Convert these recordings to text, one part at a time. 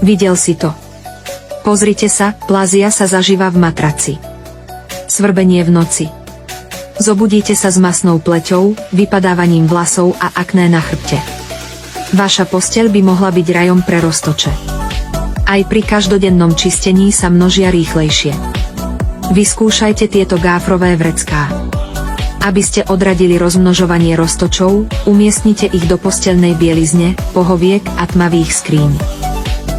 Videl si to. Pozrite sa, plázia sa zaživa v matraci. Svrbenie v noci. Zobudíte sa s masnou pleťou, vypadávaním vlasov a akné na chrbte. Vaša posteľ by mohla byť rajom pre roztoče. Aj pri každodennom čistení sa množia rýchlejšie. Vyskúšajte tieto gáfrové vrecká. Aby ste odradili rozmnožovanie roztočov, umiestnite ich do posteľnej bielizne, pohoviek a tmavých skríň.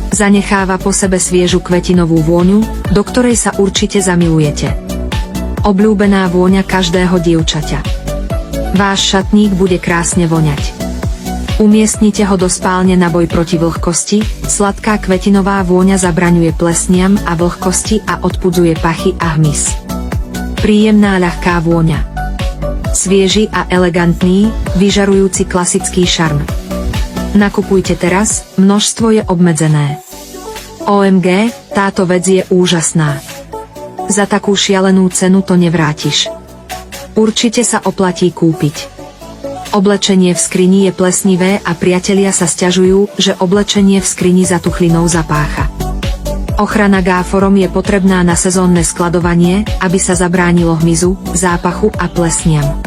Zanecháva po sebe sviežu kvetinovú vôňu, do ktorej sa určite zamilujete. Obľúbená vôňa každého dievčaťa. Váš šatník bude krásne voňať. Umiestnite ho do spálne na boj proti vlhkosti, sladká kvetinová vôňa zabraňuje plesniam a vlhkosti a odpudzuje pachy a hmyz. Príjemná ľahká vôňa. Svieži a elegantný, vyžarujúci klasický šarm. Nakupujte teraz, množstvo je obmedzené. OMG, táto vec je úžasná. Za takú šialenú cenu to nevrátiš. Určite sa oplatí kúpiť. Oblečenie v skrini je plesnivé a priatelia sa sťažujú, že oblečenie v skrini za tuchlinou zapácha. Ochrana gáforom je potrebná na sezónne skladovanie, aby sa zabránilo hmyzu, zápachu a plesniam.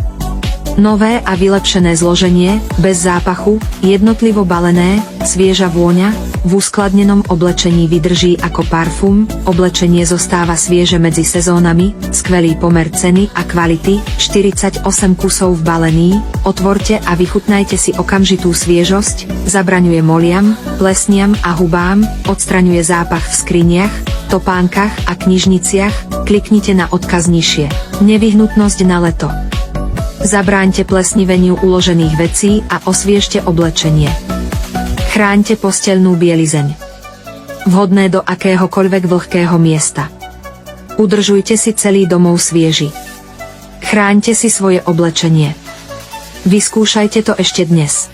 Nové a vylepšené zloženie, bez zápachu, jednotlivo balené, svieža vôňa, v uskladnenom oblečení vydrží ako parfum, oblečenie zostáva svieže medzi sezónami, skvelý pomer ceny a kvality, 48 kusov v balení, otvorte a vychutnajte si okamžitú sviežosť, zabraňuje moliam, plesniam a hubám, odstraňuje zápach v skriniach, topánkach a knižniciach, kliknite na odkaz nižšie. Nevyhnutnosť na leto. Zabráňte plesniveniu uložených vecí a osviežte oblečenie. Chráňte posteľnú bielizeň. Vhodné do akéhokoľvek vlhkého miesta. Udržujte si celý domov svieži. Chráňte si svoje oblečenie. Vyskúšajte to ešte dnes.